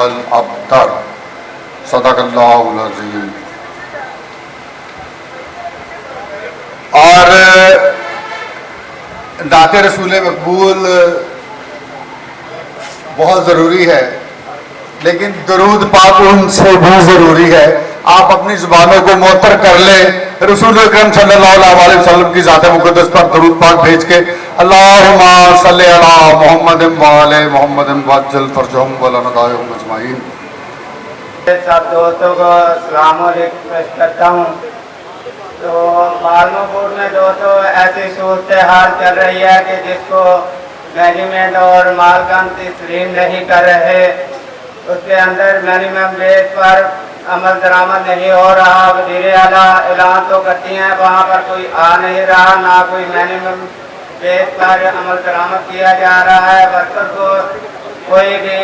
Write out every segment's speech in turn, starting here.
والابتر صدق اللہ العظیم۔ اور نعت رسول مقبول بہت ضروری ہے، لیکن درود پاک ان سے بھی ضروری ہے۔ آپ اپنی زبانوں کو معطر کر لیں، رسول اکرم صلی اللہ علیہ وسلم کی ذات مقدس پر درود پاک بھیج کے اللہم صلی علی محمد وعلی محمد وعجل فرجہم ولنقائہم اجمعین۔ سب دوستوں کو السلام علیکم پیش کرتا ہوں۔ تو مالمو پور میں دوستوں ایسی صورتحال چل رہی ہے کہ جس کو مینجمنٹ اور مالکان تسلیم نہیں کر رہے۔ اس کے اندر مینیمم بیس پر عمل درآمد نہیں ہو رہا۔ وزیر اعلیٰ اعلان تو کرتی ہیں، وہاں پر کوئی آ نہیں رہا، نہ کوئی مینیمم بیس پر عمل درآمد کیا جا رہا ہے۔ ورکر کو کوئی بھی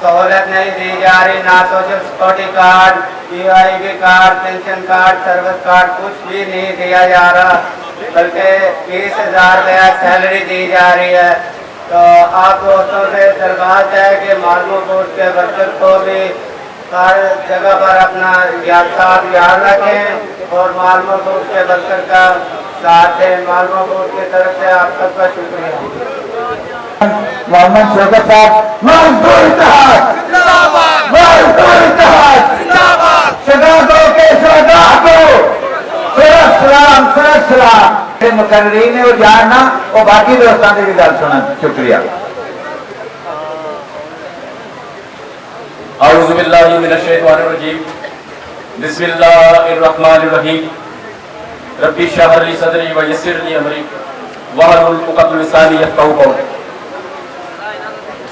سہولت نہیں دی جا رہی، نہ social security card, PYV card, pension card, service card کچھ بھی نہیں دیا جا رہا، بلکہ 20,000 روپیہ سیلری دی جا رہی ہے۔ تو آپ دوستوں سے درخواست ہے کہ مالمو پور کے ورکر کو بھی ہر جگہ پر اپنا ساتھ یاد رکھیں اور مالمو پور کے ورکر کا ساتھ دیں۔ مالمو پور کی طرف سے آپ سب کا شکریہ۔ محمد شوکت صاحب مزدور اتحاد مزدور اتحاد شہداء کے شہداء کو سرخ سلام سرخ سلام۔ مقررین وہ جاننا اور باقی دوستوں کی بھی گل سننا۔ شکریہ۔ اعوذ باللہ من الشیطان الرجیم، بسم اللہ الرحمن الرحیم، رب اشرح لی صدری ویسر لی امری واحلل عقدۃ من لسانی یفقہوا قولی۔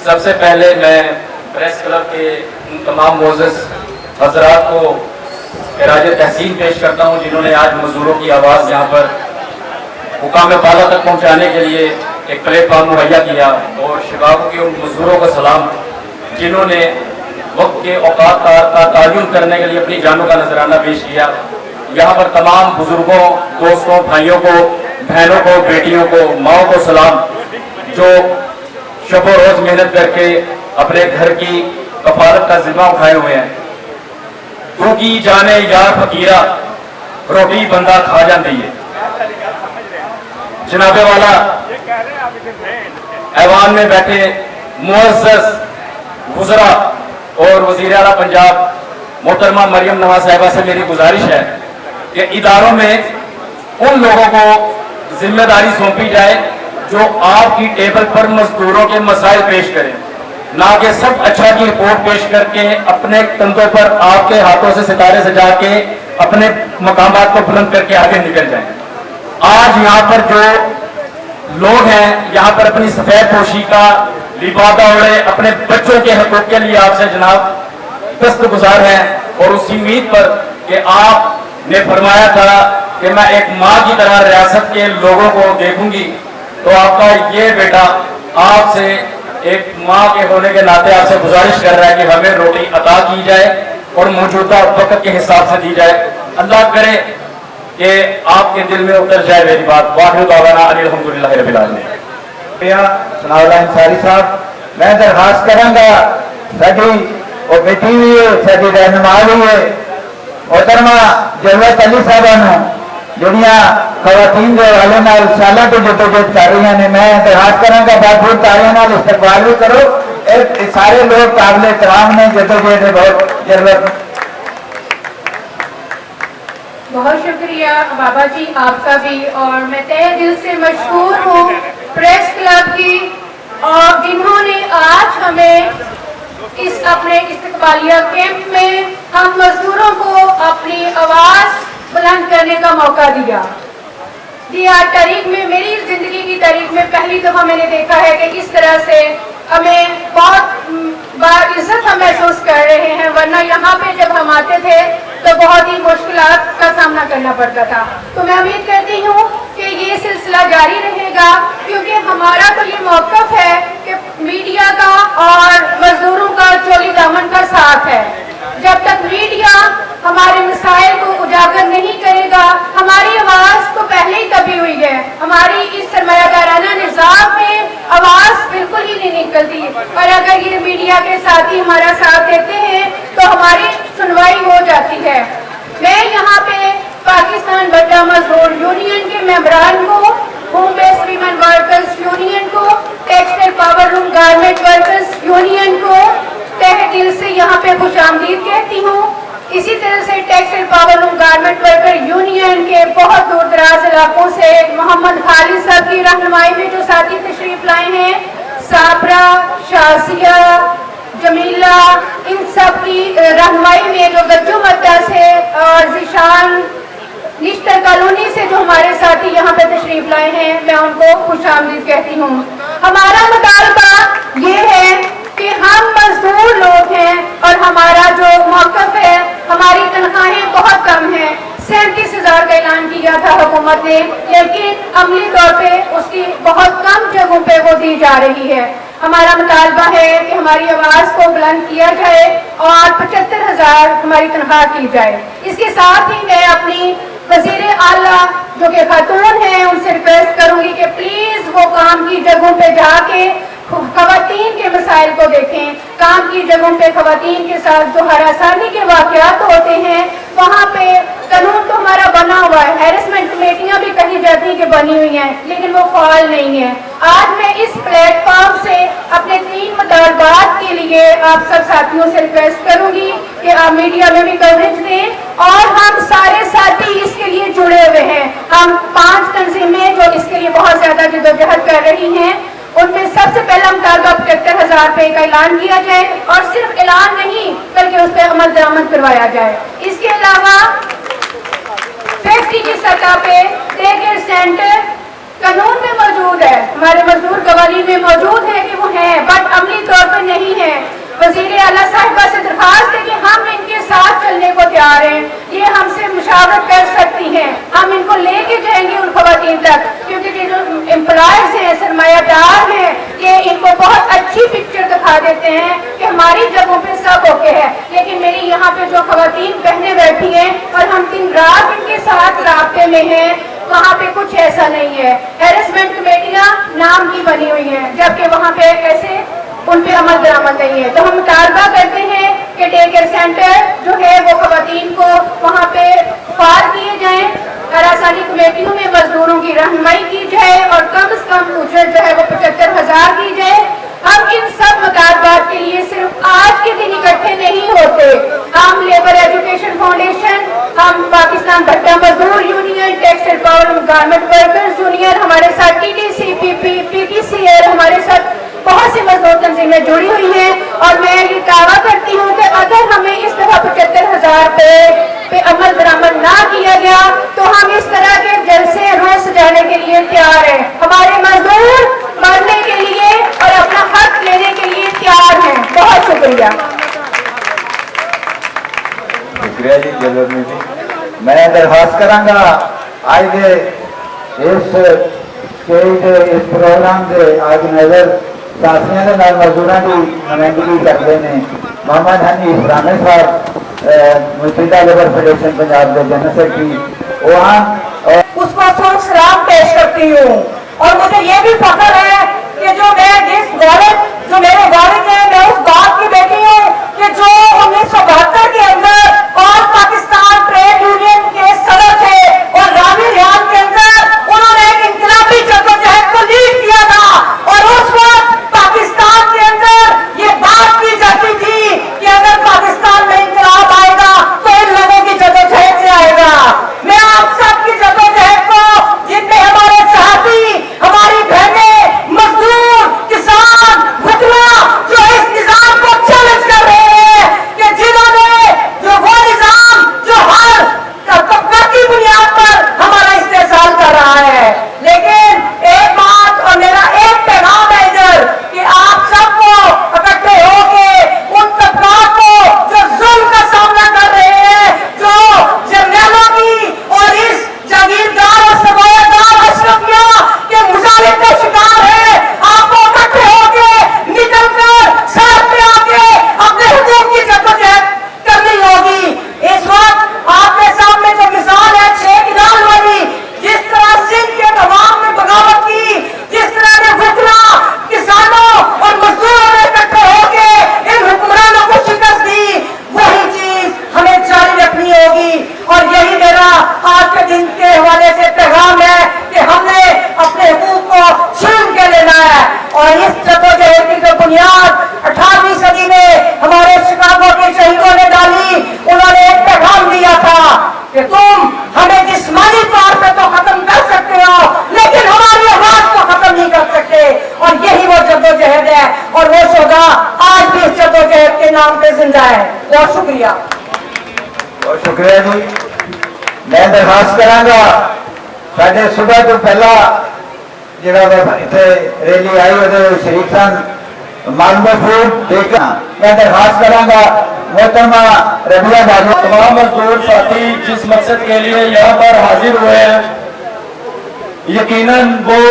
سب سے پہلے میں پریس کلب کے ان تمام معزز حضرات کو خراج تحسین پیش کرتا ہوں جنہوں نے آج مزدوروں کی آواز یہاں پر مقام بالا تک پہنچانے کے لیے ایک پلیٹ فارم مہیا کیا، اور شکاگو کے ان مزدوروں کا سلام جنہوں نے وقت کے اوقات کا تعین کرنے کے لیے اپنی جانوں کا نذرانہ پیش کیا۔ یہاں پر تمام بزرگوں، دوستوں، بھائیوں کو، بہنوں کو، بیٹیوں کو، ماؤں کو سلام، جو شب و روز محنت کر کے اپنے گھر کی کفالت کا ذمہ اٹھائے ہوئے ہیں۔ تو کی جانے یار فقیرہ روٹی بندہ کھا جاتی ہے۔ جناب والا ایوان میں بیٹھے معزز وزراء اور وزیر اعلیٰ پنجاب محترمہ مریم نواز صاحبہ سے میری گزارش ہے کہ اداروں میں ان لوگوں کو ذمہ داری سونپی جائے جو آپ کی ٹیبل پر مزدوروں کے مسائل پیش کریں، نہ کہ سب اچھا کی رپورٹ پیش کر کے اپنے کندھوں پر آپ کے ہاتھوں سے ستارے سجا کے اپنے مقامات کو بلند کر کے آگے نکل جائیں۔ آج یہاں پر جو لوگ ہیں یہاں پر اپنی سفید پوشی کا لبادہ اوڑے اپنے بچوں کے حقوق کے لیے آپ سے جناب دستگزار ہیں، اور اسی امید پر کہ آپ نے فرمایا تھا کہ میں ایک ماں کی طرح ریاست کے لوگوں کو دیکھوں گی، تو آپ کا یہ بیٹا آپ سے ایک ماں کے ہونے کے ناطے آپ سے گزارش کر رہا ہے کہ ہمیں روٹی عطا کی جائے اور موجودہ وقت کے حساب سے دی جائے۔ اللہ کرے کہ آپ کے دل میں اتر جائے میری بات۔ واخر دعوانا ان الحمدللہ رب العالمین۔ ثناء اللہ انصاری صاحب، میں درخواست کروں گا ساری وہ بیٹی ہوئی ہے، ساری رہنما ہوئی ہے محترمہ جلوت علی صاحبہ جڑیاں خواتین کے حوالے نال سالہ تو جدوجہد کر رہی ہیں، میں درخواست کروں گا بہت بہت تالیاں نال استقبال بھی کرو۔ سارے لوگ قابل احترام نے جدوجہد بہت ضرورت۔ بہت شکریہ بابا جی آپ کا بھی، اور میں تہہ دل سے مشکور ہوں پریس کلب کی، اور جنہوں نے آج ہمیں اس اپنے استقبالیہ کیمپ میں ہم مزدوروں کو اپنی آواز بلند کرنے کا موقع دیا۔ جی آج تاریخ میں، میری زندگی کی تاریخ میں پہلی دفعہ میں نے دیکھا ہے کہ اس طرح سے ہمیں بہت باعزت ہم محسوس کر رہے ہیں، ورنہ یہاں پہ جب ہم آتے تھے تو بہت ہی مشکلات کا سامنا کرنا پڑتا تھا۔ تو میں امید کرتی ہوں کہ یہ سلسلہ جاری رہے گا، کیونکہ ہمارا تو یہ موقف ہے کہ میڈیا کا اور مزدوروں کا چولی دامن کا ساتھ ہے۔ جب تک میڈیا ہمارے مسائل کو اجاگر نہیں کرے گا، ہماری آواز تو پہلے ہی دبی ہوئی ہے، ہماری اس سرمایہ دارانہ نظام میں آواز بالکل ہی نہیں نکلتی، اور اگر یہ میڈیا کے ساتھی हमारा साथ देते हैं तो हमारी सुनवाई हो जाती है। मैं यहाँ पे पाकिस्तान भट्टा मजदूर यूनियन के मेंबरान को, home based women workers union को, textile power loom garment workers union को तहे दिल से यहाँ पे खुशामदीद कहती हूँ। इसी तरह से textile power loom garment worker union के बहुत दूर दराज इलाकों से मोहम्मद खालिद साहब की रहनुमाई में जो साथी तशरीफ लाए हैं, साबरा, शाजिया, जमीला, इन सब की रहनुमाई में जो गज्जू मद्दा से और जिशान निश्तर कॉलोनी से जो हमारे साथी यहाँ पे तशरीफ लाए हैं, मैं उनको खुशामदीद कहती हूँ। हमारा मुतालबा ये है कि हम मजदूर लोग हैं और हमारा जो मौक़िफ़ है, हमारी तनख्वाहें बहुत कम हैं। 37,000 का ऐलान किया था हुकूमत ने, लेकिन अमली तौर पे उसकी बहुत कम जगहों पे वो दी जा रही है। हमारा मुतालबा है कि हमारी आवाज़ को बुलंद किया जाए और 75,000 हमारी तनख्वाह की जाए। इसके साथ ही मैं अपनी वज़ीर आला जो कि खातून हैं उनसे रिक्वेस्ट करूंगी कि प्लीज़ वो काम की जगहों पे जाके खवातीन के मसाइल को देखें। काम की जगहों पे खवातीन के साथ जो हरासानी के वाक़यात होते हैं, वहाँ पे कानून तो हमारा बना हुआ है, हैरेसमेंट कमेटियाँ भी कही जाती हैं कि बनी हुई हैं, लेकिन वो फाल नहीं है। आज मैं इस प्लेटफॉर्म से अपने 3 मुतालबात के लिए आप सब साथियों से रिक्वेस्ट करूंगी कि आप मीडिया में भी कवरेज दें और हम सारे साथी इसके लिए जुड़े हुए हैं। हम 5 तंजीमें जो इसके लिए बहुत ज़्यादा जद्दोजहद कर रही हैं, उनमें सबसे पहला मुतालबा 75,000 रुपये का ऐलान किया जाए और सिर्फ ऐलान नहीं बल्कि उस पर अमल दरामद करवाया जाए। इसके अलावा फैक्ट्री की सतह पे डे केयर सेंटर कानून में मौजूद है, हमारे मजदूर कवानीन में मौजूद है कि वो हैं, बट अमली तौर पर नहीं है। वज़ीर आला साहिबा से दरख्वास्त है कि हम इनके साथ चलने को तैयार हैं, ये हमसे मुशावरत कर सकती हैं, हम इनको लेके जाएंगे उन खवातीन तक, क्योंकि जो एम्प्लॉयर्स हैं, सरमायादार हैं, ये इनको बहुत अच्छी पिक्चर दिखा देते हैं कि हमारी जगहों पे सब ओके है, लेकिन मेरी यहाँ पे जो खवातीन बहनें बैठी हैं और हम दिन रात इनके साथ राब्ते में हैं, वहाँ पे कुछ ऐसा नहीं है। हैरेसमेंट कमेटियाँ नाम की बनी हुई हैं, जबकि वहाँ पे ऐसे उन पे अमल दरामद नहीं है। तो हम मुतालबा करते हैं कि डे केयर सेंटर जो है वो खवातीन को वहाँ पे फार किए जाएं, हरासानी कमेटियों में मजदूरों की रहनुमाई की जाए और कम से कम उजरत जो है वो 75,000 की जाए। हम इन सब मुतालबात के लिए सिर्फ आज के दिन इकट्ठे नहीं होते, हम लेबर एजुकेशन फाउंडेशन, हम पाकिस्तान भट्टा मजदूर union, textile power garment workers union, हमारे साथ TTC, PTCL, हमारे साथ बहुत सी मजदूर तंजीमें जुड़ी हुई हैं और मैं ये दावा करती हूँ कि अगर हमें इस दफा 75,000 पे अमल दरामद ना किया गया तो हम इस तरह के जलसे रोज सजाने के लिए तैयार हैं। हमारे मजदूर मरने के लिए और अपना हक लेने के लिए तैयार हैं। बहुत शुक्रिया। शुक्रिया जी जलर में भी मैं दरखास्त करांगा आज दे इस स्टेज इस प्रोग्राम के ऑर्गेनाइजर साथियों के नाल मजदूरों की नुमाइंदगी करते हैं मोहम्मद हनीफ रामे साहब मुतहिदा लेबर फेडरेशन पंजाब के जनरल सेक्रेटरी वहाँ उसको सर सलाम पेश करती हूँ और मुझे ये भी फख्र है कि जो मैं जिस गौरव जो मेरे गौरव है मैं उस गांव की बेटी हूँ कि जो 1972 के अंदर और पाकिस्तान ट्रेड यूनियन के सदर थे और रावी रियान के अंदर उन्होंने एक इंकलाबी जद्दोजहद को लीड किया था और उस वक्त पाकिस्तान के अंदर ये बात की जाती थी कि अगर पाकिस्तान में इंकलाब आएगा तो इन लोगों की जद्दोजहद से आएगा। मैं आप सबकी जद्दोजहद को जितने हमारे साथी हमारी बहनें मजदूर किसान भुतला जो इस निजाम को चैलेंज नाम पे जिंदा है। बहुत शुक्रिया। बहुत शुक्रिया जी। मैं दरखास्त करांगा साढ़े सुबह तो पहला जरा इतने रैली आई वो शरीफ सन मालूमपुर देखा। मैं दरखास्त करांगा मोहतरमा रबिया बाजू तमाम मजदूर साथी जिस मकसद के लिए यहाँ पर हाजिर हुए हैं, यकीनन वो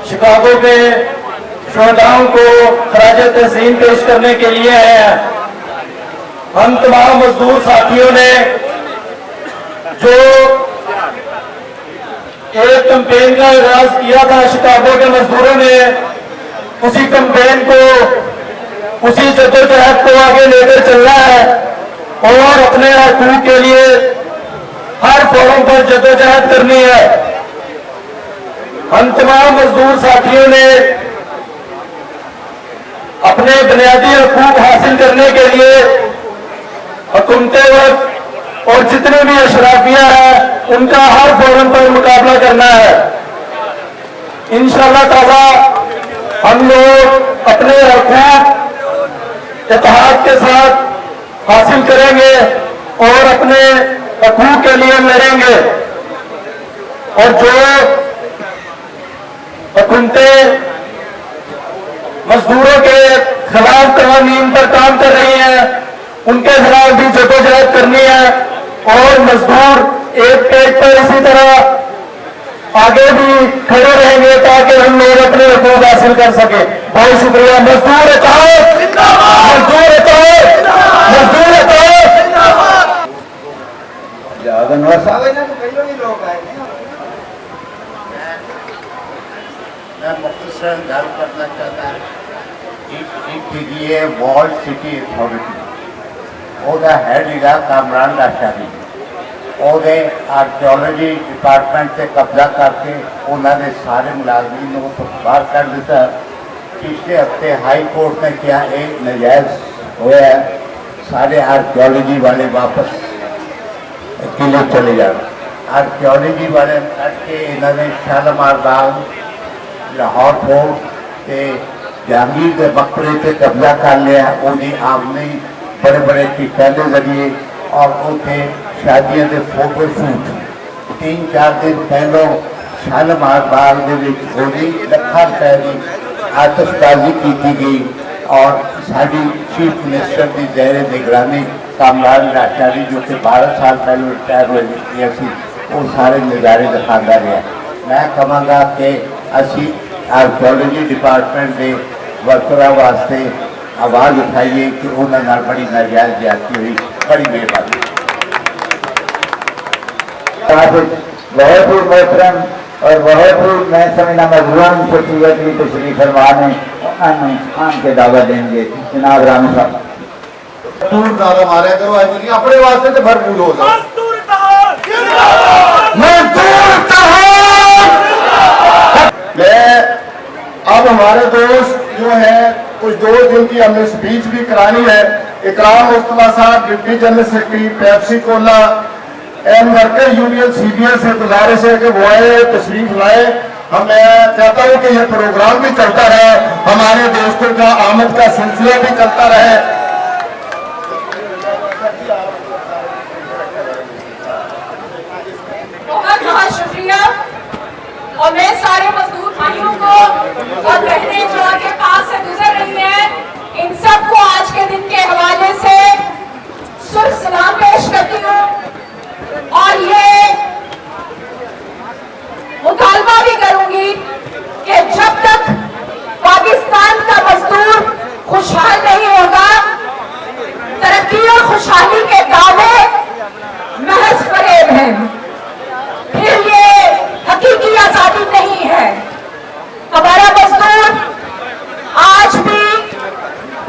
शिकागो के शोहदाओं को खराज तहसीन पेश करने के लिए हैं। हम तमाम मजदूर साथियों ने जो एक कैंपेन का आगाज किया था शिकागो के मजदूरों ने, उसी कैंपेन को, उसी जद्दोजहद को आगे लेकर चलना है और अपने हकूक के लिए हर फोरम पर जद्दोजहद करनी है। हम तमाम मजदूर साथियों ने अपने बुनियादी हकूक हासिल करने के लिए हुकूमते वक्त और जितने भी अशराफिया है उनका हर फोरम पर मुकाबला करना है। इंशाअल्लाह ताला हम लोग अपने हकूक इत्तेहाद के साथ हासिल करेंगे और अपने हकूक के लिए लड़ेंगे। और जो हुकूमतें मजदूरों के खिलाफ कानून पर काम कर रही हैं, उनके खिलाफ भी जद्दोजहद करनी है और मजदूर एक पेज पर इसी तरह आगे भी खड़े रहेंगे ताकि हम लोग अपने हकूक हासिल कर सके। बहुत शुक्रिया। मजदूर इत्तेहाद जिंदाबाद, मजदूर इत्तेहाद, मजदूर इत्तेहाद। ज्यादा नवाज साहब है ना तो पहले ही लोग आए हैं। मैं मुख्तसर गल करना चाहता एक ये वॉल्ड सिटी अथॉरिटी ਉਹਦਾ ਹੈਡ ਹੈਗਾ ਕਾਮਰਾਨ ਲਾਸ਼ਾਰੀ। ਉਹਦੇ ਆਰਕੀਓਲੋਜੀ ਡਿਪਾਰਟਮੈਂਟ ਤੇ ਕਬਜ਼ਾ ਕਰਕੇ ਉਹਨਾਂ ਦੇ ਸਾਰੇ ਮੁਲਾਜ਼ਮਾਂ ਨੂੰ ਬਾਹਰ ਕੱਢ ਦਿੱਤਾ। ਪਿਛਲੇ ਹਫਤੇ ਹਾਈ ਕੋਰਟ ਨੇ ਕਿਹਾ ਇਹ ਨਜਾਇਜ਼ ਹੋਇਆ, ਸਾਰੇ ਆਰਕੀਓਲੋਜੀ ਵਾਲੇ ਵਾਪਸ ਕਿਲੇ ਚਲੇ ਜਾਣ। ਆਰਕੀਓਲੋਜੀ ਵਾਲੇ ਕੱਢ ਕੇ ਇਹਨਾਂ ਨੇ ਸ਼ਾਲਮਾਰ ਬਾਗ, ਲਾਹੌਰ ਫੋਰਟ ਤੇ ਜਹਾਂਗੀਰ ਦੇ ਮਕਬਰੇ ਤੇ ਕਬਜ਼ਾ ਕਰ ਲਿਆ। ਉਹਦੀ ਆਮਦਨੀ बड़े बड़े टिकटों के जरिए और उसे शादियों के फोटो शूट 3-4 दिन पहलों शालमार बाग के लखा रुपए की आतिशबाजी की गई और साड़ी चीफ मिनिस्टर की ज़ेरे निगरानी कामरान लाशारी जो कि 12 साल पहले रिटायर हुए सी वो सारे नज़ारे दिखाता रहा। मैं कहांगा कि असी आर्कियोलॉजी डिपार्टमेंट के वर्करां वास्ते आवाज़ उठाइए कि उन्होंने बड़ी नाजायज ज्यादती हुई। बड़ी मेहरबानी। बहुत ही मोहतरम और बहुत ही मैं समझना मजबून शख्सियत की तशरीफ फरमा ने खान के दावा देंगे जनाब राम साहब। दूर नारा मारे करो एक्चुअली अपने वास्ते तो भरपूर हो जाए। अब हमारे दोस्त जो है कुछ 2 दिन की हमने स्पीच भी करानी है। इकराम मुस्तफा साहब deputy general secretary Pepsi Cola and worker union CBL से गुजारिश है कि वो आए तशरीफ लाए। हम मैं चाहता हूँ कि ये प्रोग्राम भी चलता रहे, हमारे दोस्तों का आमद का सिलसिला भी चलता रहे। बहुत बहुत शुक्रिया। और मैं सारे मजदूर भाइयों को और बहनें जो आपके पास से गुजर रही हैं, इन सबको आज के दिन के हवाले से सुर्ख सलाम पेश करती हूँ और ये मुतालबा भी करूंगी कि जब तक पाकिस्तान का मजदूर खुशहाल नहीं होगा, तरक्की और खुशहाली के दावे महज फरेब हैं, फिर ये हकीकी आजादी नहीं है। हमारा मजदूर आज भी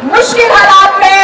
मुश्किल हालात में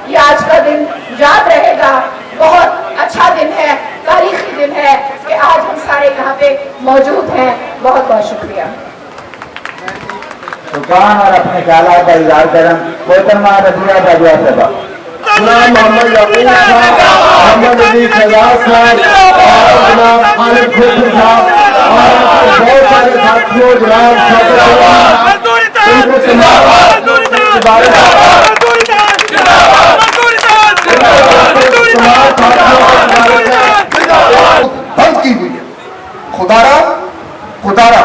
ये आज का दिन याद रहेगा। बहुत अच्छा दिन है, तारीखी दिन है कि आज हम सारे यहाँ पे मौजूद हैं। बहुत बहुत शुक्रिया। शुक्रान और अपने ख्यालात का इजहार करम मोहतरमा रज़िया बाजवा साहबा। गुलाम मोहम्मद यकूब साहब, मोहम्मद अली फैजाज साहब और जनाब खालिद खुर्शीद साहब और बहुत सारे साथियों, जनाब बंद की हुई है। खुदारा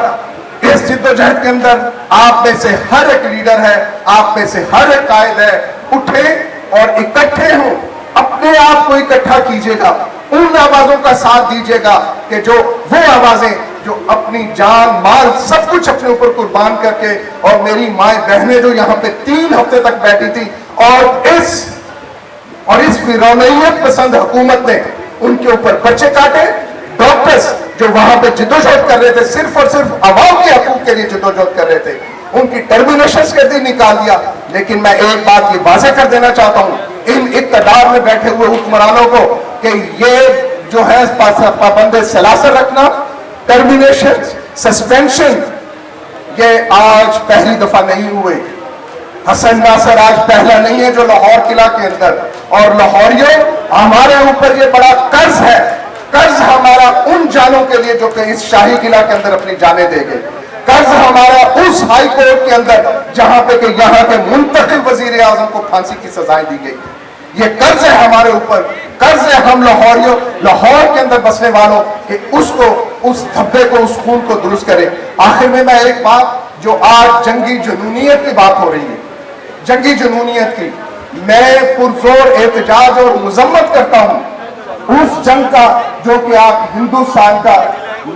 इस जिद्दोजहद के अंदर आप में से हर एक लीडर है, आप में से हर एक कायद है, उठे और इकट्ठे हो, अपने आप को इकट्ठा कीजिएगा, उन आवाजों का साथ दीजिएगा कि जो वो आवाजें जो अपनी जान माल सब कुछ अपने ऊपर कुर्बान करके, और मेरी माए बहनें जो यहाँ पे 3 हफ्ते तक बैठी थी और इस फिरौनियत पसंद हुकूमत ने उनके ऊपर बच्चे काटे, डॉक्टर्स जो वहां पे जिद्दोजहद कर रहे थे, सिर्फ और सिर्फ आवाम के हकूक के लिए जिद्दोजहद कर रहे थे, उनकी टर्मिनेशन के दिन निकाल दिया। लेकिन मैं एक बात ये वाज़ेह कर देना चाहता हूं इन इक़्तिदार में बैठे हुए हुक्मरानों को कि ये जो है पाबंद सलासर रखना, टर्मिनेशन, सस्पेंशन, ये आज पहली दफा नहीं हुए। हसन नासर आज पहला नहीं है जो लाहौर किला के अंदर, और लाहौरियों हमारे ऊपर ये बड़ा कर्ज है, कर्ज हमारा उन जानों के लिए जो कि इस शाही किला के अंदर अपनी जानें देंगे, कर्ज हमारा उस हाई कोर्ट के अंदर जहां पे कि यहाँ के मुंतखब वजीर आजम को फांसी की सजाएं दी गई। ये कर्ज है हमारे ऊपर, कर्ज है हम लाहौरियों, लाहौर के अंदर बसने वालों कि उसको, उस धब्बे को, उस खून को दुरुस्त करें। आखिर में मैं एक बात, जो आज जंगी जुनूनियत की बात हो रही है, जंगी जुनूनियत की, मैं पुरजोर एहतजाज और मजम्मत करता हूं उस जंग का जो कि आप हिंदुस्तान का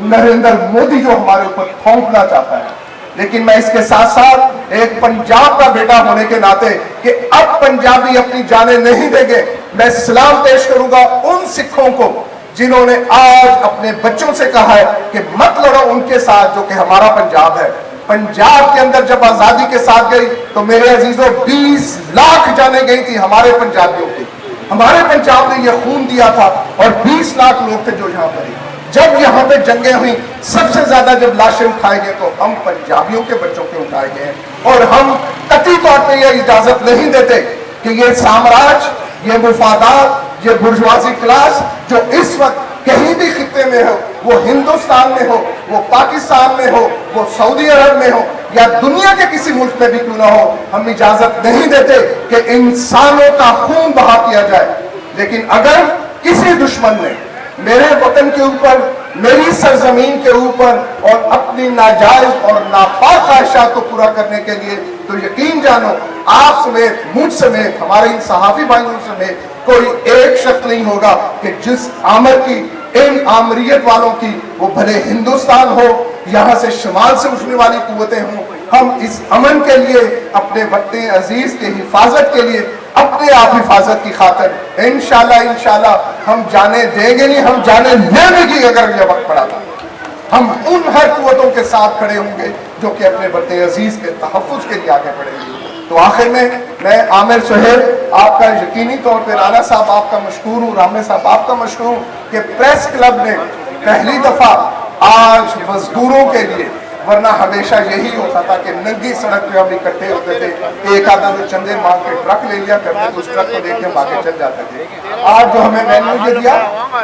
नरेंद्र मोदी जो हमारे ऊपर थोपना चाहता है। लेकिन मैं इसके साथ साथ एक पंजाब का बेटा होने के नाते कि अब पंजाबी अपनी जानें नहीं देंगे, मैं सलाम पेश करूंगा उन सिखों को जिन्होंने आज अपने बच्चों से कहा है कि मत लड़ो उनके साथ जो कि हमारा पंजाब है। पंजाब के अंदर जब आजादी के साथ गई तो मेरे अजीजों 20 लाख जानें गई थी हमारे पंजाबियों की, हमारे पंजाब ने यह खून दिया था, और 20 लाख लोग थे जो यहाँ पर। जब यहाँ पे जंगें हुई, सबसे ज्यादा जब लाशें उठाए गए तो हम पंजाबियों के बच्चों के उठाए गए, और हम कतई तौर पे यह इजाजत नहीं देते कि ये साम्राज्य, ये मुफादात, ये बुर्जुआजी क्लास जो इस वक्त कहीं भी खित्ते में हो, वो हिंदुस्तान में हो, वो पाकिस्तान में हो, वो सऊदी अरब में हो, या दुनिया के किसी मुल्क में भी क्यों ना हो, हम इजाजत नहीं देते कि इंसानों का खून बहा किया जाए। लेकिन अगर किसी दुश्मन ने मेरे वतन के ऊपर, मेरी सरजमीन के ऊपर और अपनी नाजायज और नापाक ख्वाहिशात को पूरा करने के लिए, तो यकीन जानो आप समेत, मुझ समेत, हमारे इन सहाफी भाइयों समेत कोई एक शख्स नहीं होगा कि जिस आमर की, इन आमरियत वालों की, वो भले हिंदुस्तान हो, यहाँ से शुमाल से उठने वाली कुव्वतें हों, हम इस अमन के लिए, अपने वतन अजीज के हिफाजत के लिए, अपने आप हिफाजत की खातिर इंशाल्लाह हम जाने देंगे नहीं, हम जाने लेने की अगर यह वक्त पड़ा था, हम उन हर कुव्वतों के साथ खड़े होंगे जो कि अपने वतन अजीज के तहफ़्फ़ुज़ के लिए आगे बढ़ेंगे। तो आखिर में मैं आमिर सुहेल आपका यकीनी तौर पर, राना साहब आपका मशकूर हूँ, रामे साहब आपका मशकूर हूँ कि प्रेस क्लब ने पहली दफा आज मजदूरों के लिए, वरना हमेशा यही होता था कि नंगी सड़क पे हम इकट्ठे होते थे, एक आधा जो चंदे मांग के ट्रक ले लिया करते थे, उस ट्रक को लेके हम आगे चल जाते थे। आज जो हमें मेन्यू ये दिया,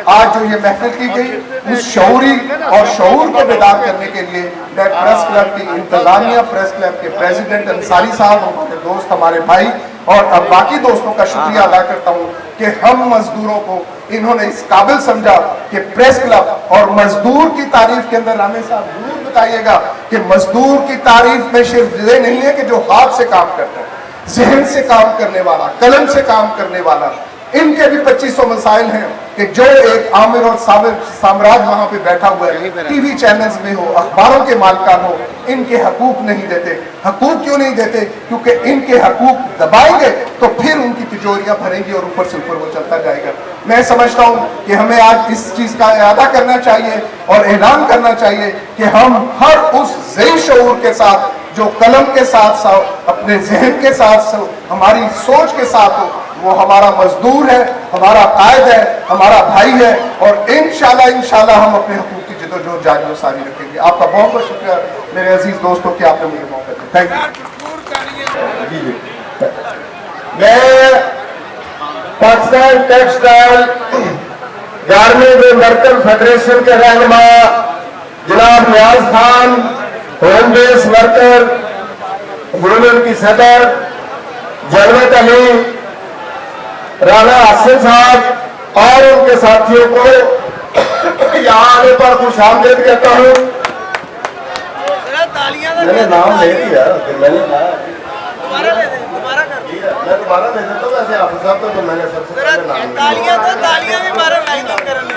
आज जो ये महफिल की गई, उस शऊरी और शऊर को बेदार करने के लिए मैं प्रेस क्लब की इंतजामिया, प्रेस क्लब के प्रेसिडेंट अंसारी साहब, हमारे दोस्त, हमारे भाई और अब बाकी दोस्तों का शुक्रिया अदा करता हूँ कि हम मजदूरों को इन्होंने इस काबिल समझा कि प्रेस क्लब और मजदूर की तारीफ के अंदर, रामे साहब जरूर बताइएगा कि मजदूर की तारीफ में सिर्फ ये नहीं है कि जो हाथ से काम करता है, जहन से काम करने वाला, कलम से काम करने वाला, इनके भी 2500 मसाइल हैं कि जो एक आमिर और साम्राज्य वहां पे बैठा हुआ है, टीवी चैनल्स में हो, अखबारों के मालिकान हो, इनके हकूक नहीं देते। हकूक क्यों नहीं देते? क्योंकि इनके हकूक दबाएंगे तो फिर उनकी तिजोरियां भरेंगी और ऊपर से ऊपर वो चलता जाएगा। मैं समझता हूं कि हमें आज इस चीज का इरादा करना चाहिए और ऐलान करना चाहिए कि हम हर उस ज़ई शऊर के साथ जो कलम के साथ साथ, अपने जहन के साथ, हमारी सोच के साथ हो, वो हमारा मजदूर है, हमारा कायद है, हमारा भाई है, और इंशाल्लाह हम अपने हकूक़ की जिद्दोजहद जारी और सारी रखेंगे। आपका बहुत बहुत शुक्रिया मेरे अजीज दोस्तों कि आपने मुझे मौका दिया। Thank you. मैं Pakistan textile garment worker federation के रहनुमा जनाब Niaz Khan, home base worker union की सदर जलवत अली, राणा हासिल साहब और उनके साथियों को यहाँ आने पर खुश आमदीद कहता हूँ। मैंने नाम ले लिया, मैंने दोबारा ले देता हूँ। वैसे हाफिज साहब तो मैंने सबसे पहले नाम तालियां भी मारो वेलकम करने।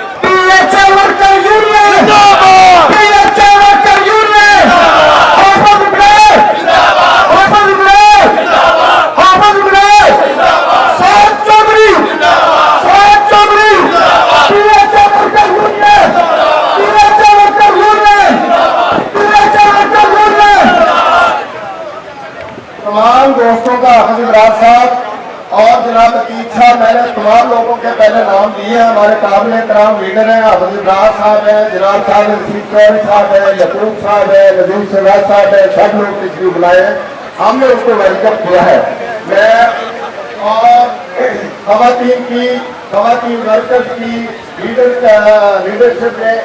तमाम दोस्तों का हाफिज इमरान साहब और जनाब अतीक साहब, मैंने तमाम लोगों के पहले नाम दिए हैं। हमारे काबिल एहतराम लीडर हैं, हाफिज इमरान साहब हैं, जनाब साहब नसीब चौधरी साहब है, यकूब साहब है, नजीम शहबाज साहब है, सब लोग तशरीफ बुलाए हैं, हमने उसको वेलकम किया है। मैं और खवातीन वर्कर्स की लीडरशिप में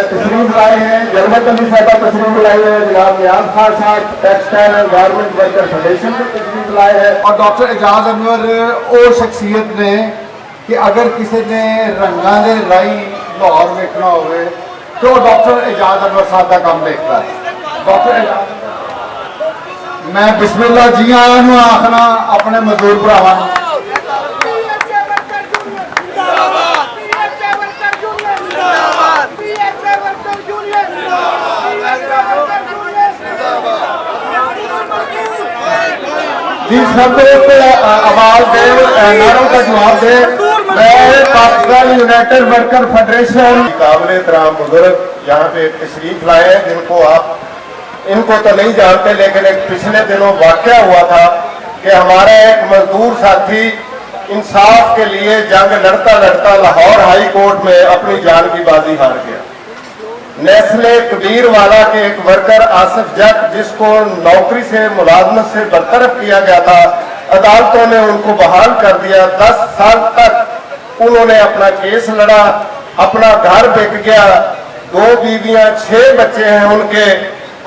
तशरीफ लाए हैं, जलवत अली साहबा तशरीफ लाए हैं, जनाब नियाज खान साहब textile and garment worker federation में तशरीफ लाए हैं। और डॉक्टर एजाज अनवर वो शख्सियत ने कि अगर किसी ने रंगा दे राई लाहौर वेखना होवे तो डॉक्टर एजाज अनवर साहब का काम देखता है। डॉक्टर एजाज, मैं बिस्मिल्लाह जी आया नूं आखना अपने मजदूर भरावां नूं। जी सब आवाज दे, नारों का जवाब दे। मैं पाकिस्तान यूनाइटेड वर्कर फेडरेशन काबिल एहतराम बुजुर्ग यहाँ पे तशरीफ लाए हैं, जिनको आप इनको तो नहीं जानते, लेकिन एक पिछले दिनों वाक़या हुआ था कि हमारा एक मजदूर साथी इंसाफ के लिए जंग लड़ता लड़ता लाहौर हाई कोर्ट में अपनी जान की बाजी हार गया। नेस्ले कबीर वाला के एक वर्कर आसिफ जट, जिसको नौकरी से मुलाजमत से बरतरफ किया गया था, अदालतों ने उनको बहाल कर दिया। 10 साल तक उन्होंने अपना केस लड़ा, अपना घर बिक गया, 2 बीवियां 6 बच्चे हैं उनके,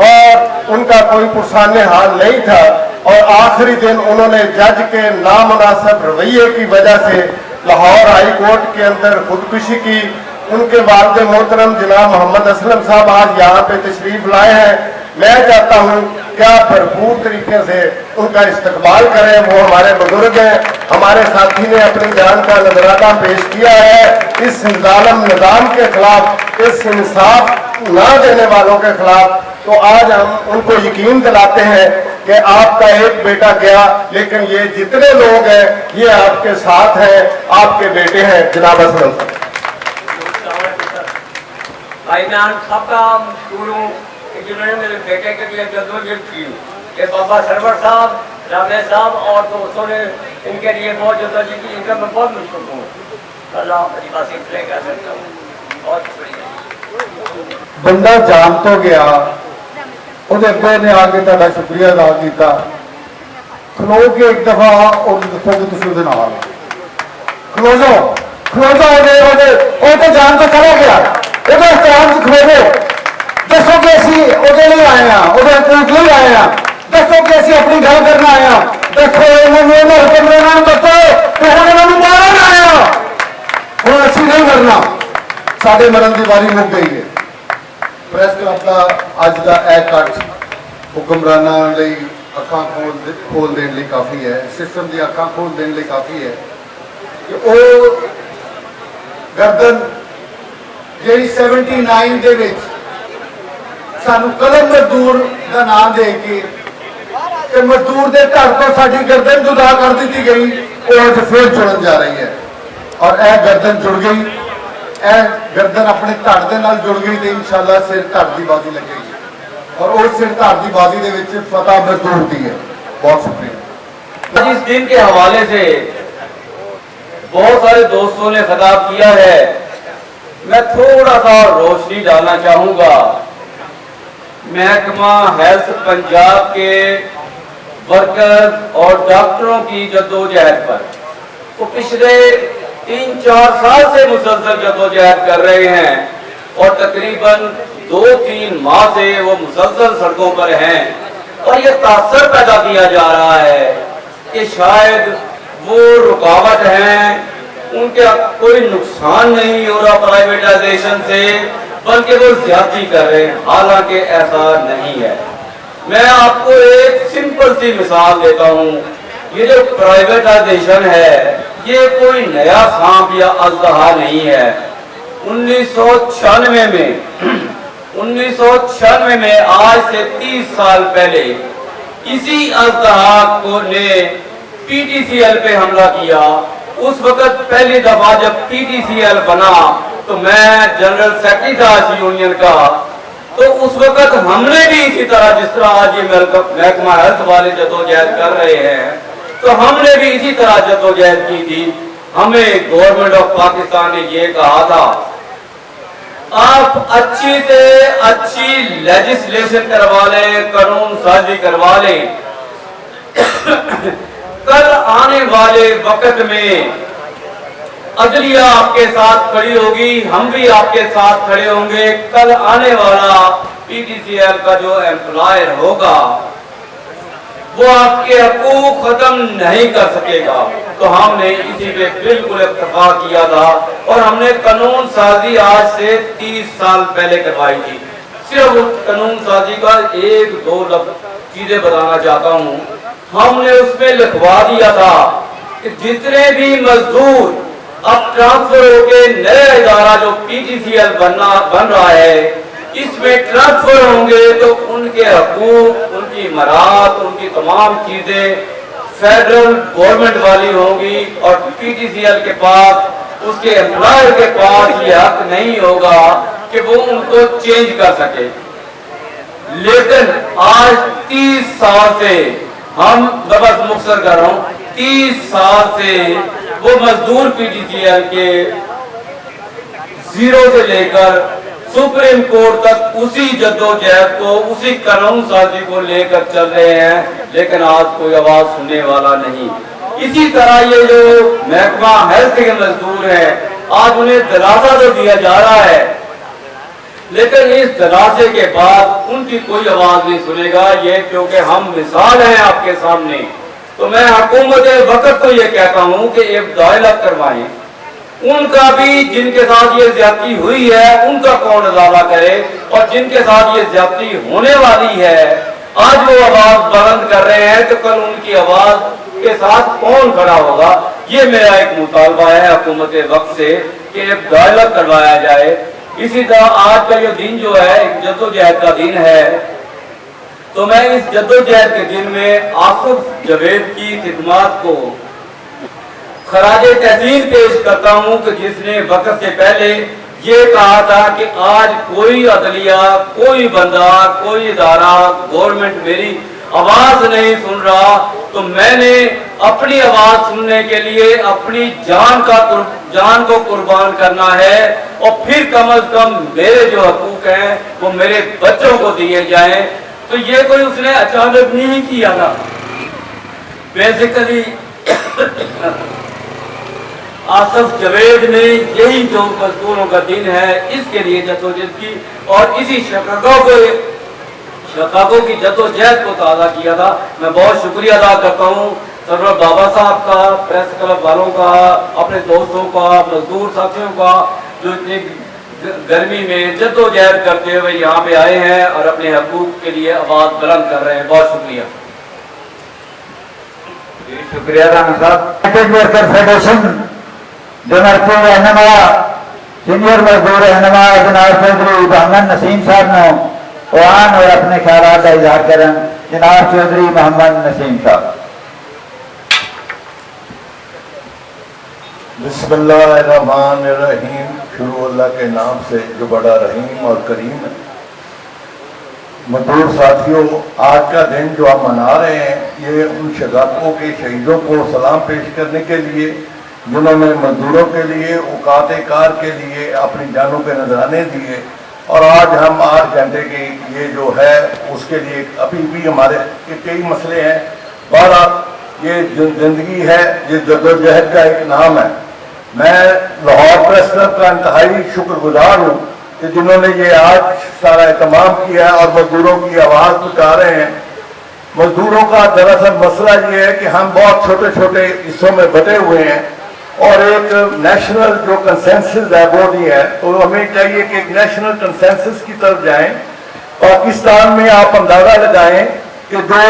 और उनका कोई पुरसाने हाल नहीं था। और आखिरी दिन उन्होंने जज के नामुनासिब रवैये की वजह से लाहौर हाई कोर्ट के अंदर खुदकुशी की। उनके वालिद मोहतरम जनाब मोहम्मद असलम साहब आज यहाँ पे तशरीफ लाए हैं। मैं चाहता हूँ क्या भरपूर तरीके से उनका इस्तकबाल करें। वो हमारे बुजुर्ग हैं, हमारे साथी ने अपनी जान का नजराना पेश किया है इस जालिम निजाम के खिलाफ, इस इंसाफ ना देने वालों के खिलाफ। तो आज हम उनको यकीन दिलाते हैं कि आपका एक बेटा गया, लेकिन ये जितने लोग हैं ये आपके साथ हैं, आपके बेटे हैं। जनाब असलम भाईजान सबका मशहूर हूँ कि जिन्होंने मेरे बेटे के लिए जद्दोजहद की, कि बाबा सरवर साहब, रामेश साहब और दोस्तों ने इनके लिए बहुत जद्दोजहद की, इनका मैं बहुत मशहूर हूँ। अल्लाह मेरी बात इसलिए कह सकता हूँ। बहुत शुक्रिया। बंदा जान तो गया, ਉਹਦੇ ਅੱਗੇ ਨੇ ਆ ਕੇ ਤੁਹਾਡਾ ਸ਼ੁਕਰੀਆ ਅਦਾ ਕੀਤਾ। ਖਲੋ ਕੇ ਇੱਕ ਦਫਾ ਉਹ ਦੱਸੋ ਕਿ ਤੁਸੀਂ ਉਹਦੇ ਨਾਲ ਖਲੋ ਜਾਓ, ਉਹ ਤੇ ਜਾਨ ਤੋਂ ਚਲਾ ਗਿਆ, ਉਹਦਾ ਇਤਰਾਮ ਚ ਖਲੋ ਜਾਓ। ਦੱਸੋ ਕਿ ਅਸੀਂ ਉਹਦੇ ਲਈ ਆਏ ਹਾਂ, ਉਹਦੇ ਹਕੂਕ ਲਈ ਆਏ ਹਾਂ। ਦੱਸੋ ਕਿ ਅਸੀਂ ਆਪਣੀ ਗੱਲ ਕਰਨ ਆਏ ਹਾਂ। ਦੱਸੋ ਇਹਨਾਂ ਨੂੰ ਉਹਨਾਂ ਹੁਕਮਰਾਨਾਂ ਨੂੰ ਦੱਸੋ ਕਿ ਹੁਣ ਇਹਨਾਂ ਨੂੰ ਮਾਰਨ ਆਏ ਹਾਂ। ਹੁਣ ਅਸੀਂ ਨਹੀਂ ਮਰਨਾ, ਸਾਡੇ ਮਰਨ ਦੀ ਵਾਰੀ ਮੁੱਕ ਗਈ ਹੈ। ਪ੍ਰੈਸ ਕਲੱਬ ਦਾ ਅੱਜ ਦਾ ਇਹ ਇਕੱਠ ਹੁਕਮਰਾਨਾਂ ਲਈ ਅੱਖਾਂ ਖੋਲ ਦੇਣ ਲਈ ਕਾਫੀ ਹੈ, ਸਿਸਟਮ ਦੀ ਅੱਖਾਂ ਖੋਲ ਦੇਣ ਲਈ ਕਾਫੀ ਹੈ ਕਿ ਉਹ ਗਰਦਨ ਜਿਹੜੀ 79 ਦੇ ਵਿੱਚ ਸਾਨੂੰ ਕਲਮ ਮਜ਼ਦੂਰ ਦਾ ਨਾਮ ਦੇ ਕੇ ਤੇ ਮਜ਼ਦੂਰ ਦੇ ਘਰ ਤੋਂ ਸਾਡੀ ਗਰਦਨ ਜੁਦਾ ਕਰ ਦਿੱਤੀ ਗਈ, ਉਹ ਅੱਜ ਫਿਰ ਜੁੜਨ ਜਾ ਰਹੀ ਹੈ। ਔਰ ਇਹ ਗਰਦਨ ਜੁੜ ਗਈ, ਇਹ ਗਰਦਨ ਆਪਣੇ ਧੜ ਦੇ ਨਾਲ ਜੁੜ ਗਈ ਤੇ ਇਨਸ਼ਾਅੱਲਾ ਸਿਰ ਧੜ ਦੀ ਬਾਜ਼ੀ ਲੱਗੇਗੀ। ਔਰ ਉਸ ਸਿਰ ਧੜ ਦੀ ਬਾਜ਼ੀ ਦੇ ਵਿੱਚ ਫਤਹ ਮਜ਼ਦੂਰ ਦੀ ਹੈ। बहुत शुक्रिया। इस दिन के हवाले से बहुत सारे दोस्तों ने खिताब किया है, मैं थोड़ा सा रोशनी डालना चाहूंगा महकमा हेल्थ पंजाब के वर्कर्स और डॉक्टरों की जद्दोजहद पर। वो पिछले 3-4 साल से मुसलसल जद्दोजहद कर रहे हैं और तकरीबन 2-3 माह से वो मुसलसल सड़कों पर हैं और ये तासर पैदा किया जा रहा है कि शायद वो रुकावट हैं, उनका कोई नुकसान नहीं हो रहा प्राइवेटाइजेशन से, बल्कि वो ज्यादती कर रहे हैं, हालांकि ऐसा नहीं है। मैं आपको एक सिंपल सी मिसाल देता हूँ। ये जो प्राइवेटाइजेशन है ये कोई नया सांप या अजदहा नहीं है। 1996 में आज से 30 साल पहले इसी अजदहा को ने पीटीसीएल पे हमला किया। उस वक्त पहली दफा जब पीटीसीएल बना तो मैं जनरल सेक्रेटरी था इस यूनियन का, तो उस वक्त हमने भी इसी तरह जिस तरह आज ये महकमा हेल्थ वाले जद्दोजहद कर रहे हैं, तो हमने भी इसी तरह जद्दोजहद की थी। हमें गवर्नमेंट ऑफ पाकिस्तान ने ये कहा था, आप अच्छी से अच्छी लेजिस्लेशन करवा लें, कानून साजी करवा लें, कल आने वाले वक्त में अदलिया आपके साथ खड़ी होगी, हम भी आपके साथ खड़े होंगे। कल आने वाला पीटीसीएल का जो एम्प्लॉयर होगा वो आपके हकूक खत्म नहीं कर सकेगा। तो हमने इसी पे बिल्कुल इत्तेफाक किया था और हमने कानून साजी आज से 30 साल पहले करवाई थी। सिर्फ उस कानून साजी का 1-2 चीजें बताना चाहता हूँ। हमने उसमें लिखवा दिया था कि जितने भी मजदूर अब ट्रांसफर होके नया इदारा जो पीटीसीएल बन रहा है इसमें ट्रांसफर होंगे तो उनके हकूक, उनकी मराहत, उनकी तमाम चीजें फेडरल गवर्नमेंट वाली होंगी और पीटीसीएल के पास, उसके एम्प्लॉयर के पास ये हक नहीं होगा कि वो उनको चेंज कर सके। लेकिन आज 30 साल से हम बस मुख्तर कर रहा हूँ, 30 साल से वो मजदूर पीटीसीएल के जीरो से लेकर सुप्रीम कोर्ट तक उसी जद्दोजहद को, उसी कानून साजी को लेकर चल रहे हैं, लेकिन आज कोई आवाज सुनने वाला नहीं। इसी तरह ये जो महकमा हेल्थ के मजदूर हैं, आज उन्हें दिलासा तो दिया जा रहा है, लेकिन इस दिलासे के बाद उनकी कोई आवाज नहीं सुनेगा। ये क्योंकि हम मिसाल हैं आपके सामने, तो मैं हुकूमत वक्त को ये कहता हूँ कि एक दायलत करवाएं। उनका भी जिनके साथ ये ज्यादती हुई है उनका कौन अदाला करे, और जिनके साथ ये ज्यादती होने वाली है आज वो आवाज बुलंद कर रहे हैं, तो कल उनकी आवाज के साथ कौन खड़ा होगा। ये मेरा एक मुतालबा है हुकूमत वक्त से कि एक दायलत करवाया जाए। इसी तरह आज का ये दिन जो है एक जद्दोजहद का दिन है, तो मैं इस जद्दोजहद के दिन में आसिफ जावेद की खिदमत को खराजे तहसीन पेश करता हूँ कि जिसने वक्त से पहले ये कहा था कि आज कोई अदलिया, कोई बंदा, कोई इदारा, गवर्नमेंट मेरी आवाज नहीं सुन रहा, तो मैंने अपनी आवाज सुनने के लिए अपनी जान को कुर्बान करना है, और फिर कम अज कम मेरे जो हकूक हैं वो मेरे बच्चों को दिए जाएं। तो ये कोई उसने अचानक नहीं किया था, बेसिकली आसिफ जावेद ने यही जो मजदूरों का दिन है इसके लिए जद्दोजहद की, और इसी शिकागो की जद्दोजहद को ताज़ा किया था। मैं बहुत शुक्रिया अदा करता हूँ सरवर बाबा साहब का, प्रेस क्लब वालों का, अपने दोस्तों का, मजदूर साथियों का, जो इतनी गर्मी में जद्दोजहद करते हुए यहाँ पे आए हैं और अपने हकूक के लिए आवाज बुलंद कर रहे हैं। बहुत शुक्रिया। शुक्रिया राना साहब। वर्कर फेडरेशन जनरल रहनुमा सीनियर मजदूर रहनुमा जनाब चौधरी मोहम्मद नसीम साहब ने आन और अपने ख्याल का इजहार करें। जनाब चौधरी मोहम्मद नसीम साहब। बिस्मिल्लाहिर्रहमानिर्रहीम। शुरू अल्लाह के नाम से जो बड़ा रहीम और करीम है। मजदूर साथियों, आज का दिन जो आप मना रहे हैं ये उन शहादतों के शहीदों को सलाम पेश करने के लिए जिन्होंने मजदूरों के लिए, औकात कार के लिए अपनी जानों के नजराने दिए। और आज हम 8 घंटे की ये जो है उसके लिए अभी भी हमारे कई मसले हैं। बहरहाल ये जिंदगी है, ये जद्दोजहद का एक नाम है। मैं लाहौर प्रेस क्लब का इंतहाई शुक्रगुजार हूँ कि जिन्होंने ये आज सारा एहतमाम किया है और मजदूरों की आवाज़ उठा रहे हैं। मजदूरों का दरअसल मसला ये है कि हम बहुत छोटे छोटे हिस्सों में बटे हुए हैं और एक नेशनल जो कंसेंसस है वो नहीं है। तो हमें चाहिए कि एक नेशनल कंसेंसस की तरफ जाएं। पाकिस्तान में आप अंदाजा लगाएं कि जो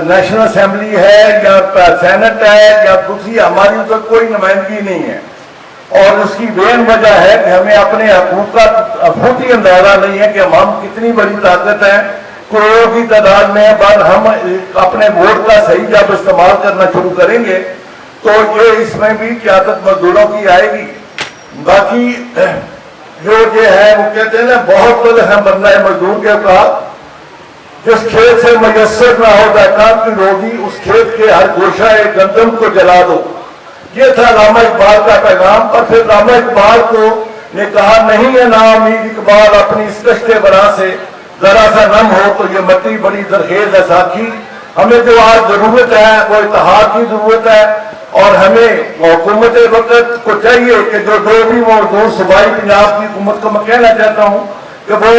नेशनल असेंबली है या सेनेट है या दूसरी, हमारी उधर कोई नुमाइंदगी नहीं है। और उसकी मेन वजह है कि हमें अपने हकूक का खुद ही अंदाजा नहीं है कि हम कितनी बड़ी ताकत है, करोड़ों की तादाद में। पर हम अपने वोट का सही जब इस्तेमाल करना शुरू करेंगे तो ये इसमें भी क़यादत मजदूरों की आएगी। बाकी जो ये है वो कहते हैं ना, बहुत बड़े हम बनना है मजदूर के पास। जिस खेत से मयसर ना हो बैकाम की रोजी, उस खेत के हर गोशा एक गंदम को जला दो। ये था अल्लामा इकबाल का पैगाम। पर फिर अल्लामा इकबाल को ने कहा, नहीं है नाउमीद इकबाल अपनी इस कश्ते बरा से, जरा सा नम हो तो ये मट्टी बड़ी दरखेज है साथी। हमें जो आज जरूरत है वो इत्तेहाद की जरूरत है और हमें हुकूमत वक्त को चाहिए कि जो भी मजदूर सूबाई पंजाब की हुकूमत को मैं कहना चाहता हूँ कि वो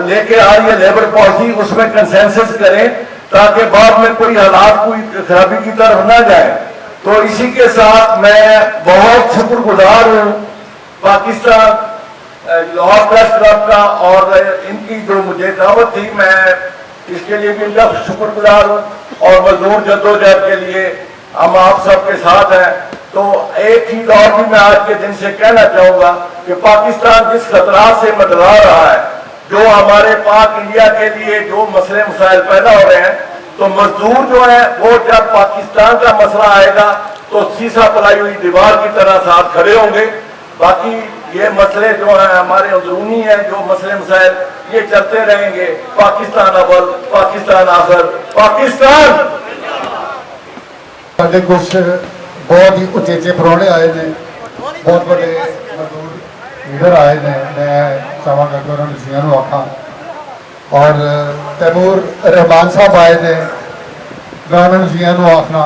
लेके आ रही है लेबर पॉलिसी, उसमें कंसेंसस करें ताकि बाद में कोई हालात कोई खराबी की तरफ ना जाए। तो इसी के साथ मैं बहुत शुक्रगुजार हूँ पाकिस्तान लाहौर प्रेस क्लब का और इनकी जो मुझे दावत थी, मैं इसके लिए भी इनका शुक्रगुजार हूँ। और मजदूर जद्दोजहद के लिए हम आप सबके साथ हैं। तो एक चीज और भी मैं आज के दिन से कहना चाहूंगा कि पाकिस्तान जिस खतरात से मंडरा रहा है, जो हमारे पाक इंडिया के लिए जो मसले मसाइल पैदा हो रहे हैं, तो मजदूर जो है वो जब पाकिस्तान का मसला आएगा तो सीसा पलाई हुई दीवार की तरह साथ खड़े होंगे। बाकी ये मसले जो हैं हमारे अंदरूनी हैं, जो मसले मसाइल ये चलते रहेंगे। पाकिस्तान अव्वल, पाकिस्तान आखिर, पाकिस्तान। ਸਾਡੇ ਕੁਝ ਬਹੁਤ ਹੀ ਉਚੇਚੇ ਪ੍ਰਾਹੁਣੇ ਆਏ ਨੇ, ਬਹੁਤ ਵੱਡੇ ਮਜ਼ਦੂਰ ਲੀਡਰ ਆਏ ਨੇ। ਮੈਂ ਚਾਹਾਂਗਾ ਕਿ ਉਹਨਾਂ ਨੂੰ ਜੀਆਂ ਨੂੰ ਆਖਾਂ। ਔਰ ਤੈਮੂਰ ਰਹਿਮਾਨ ਸਾਹਿਬ ਆਏ ਨੇ, ਮੈਂ ਉਹਨਾਂ ਨੂੰ ਜੀਆਂ ਨੂੰ ਆਖਣਾ।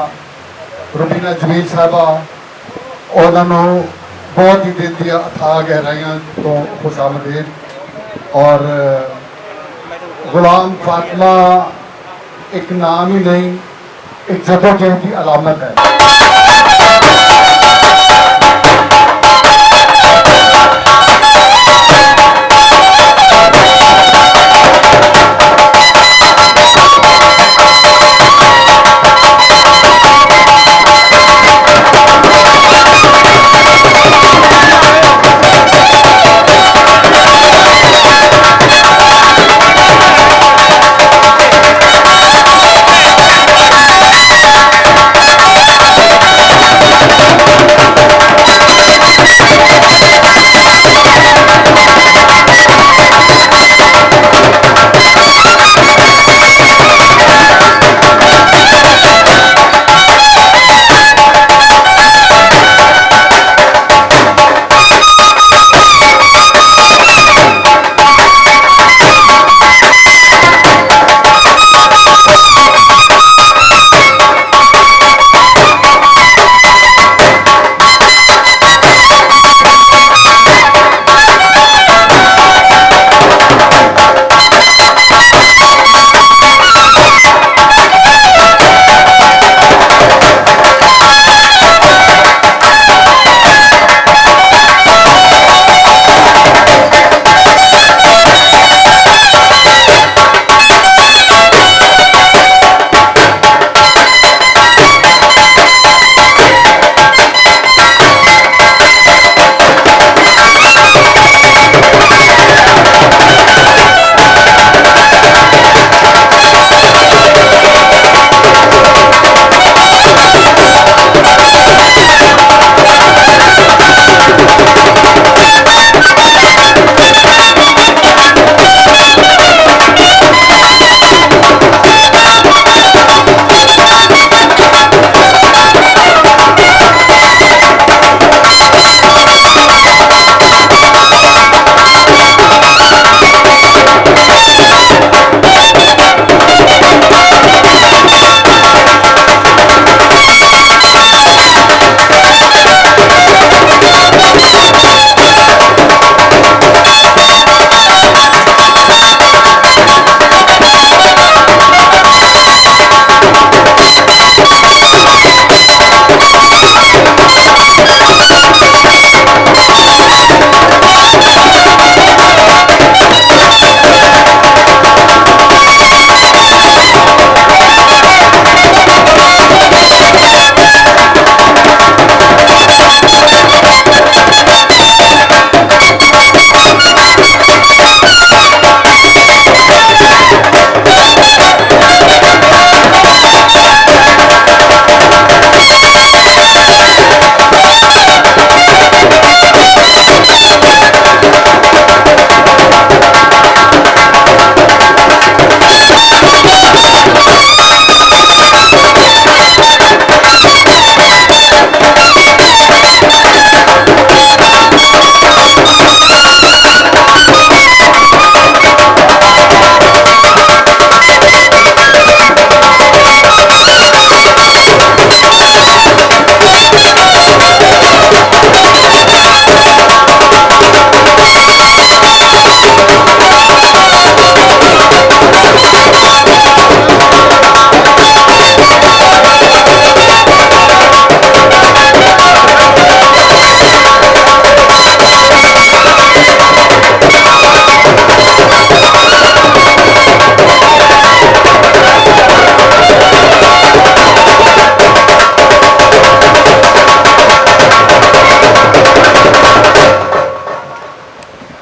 ਰੁਬੀਨਾ ਜਮੀਲ ਸਾਹਿਬਾ, ਉਹਨਾਂ ਨੂੰ ਬਹੁਤ ਹੀ ਦਿਲ ਦੀਆਂ ਅਥਾਹ ਗਹਿਰਾਈਆਂ ਤੋਂ ਖੁਸ਼ਾਮਦੀਦ। ਔਰ ਗੁਲਾਮ ਫਾਤਮਾ ਇੱਕ ਨਾਮ ਹੀ ਨਹੀਂ, एक जद्दोजहद की अलामत है।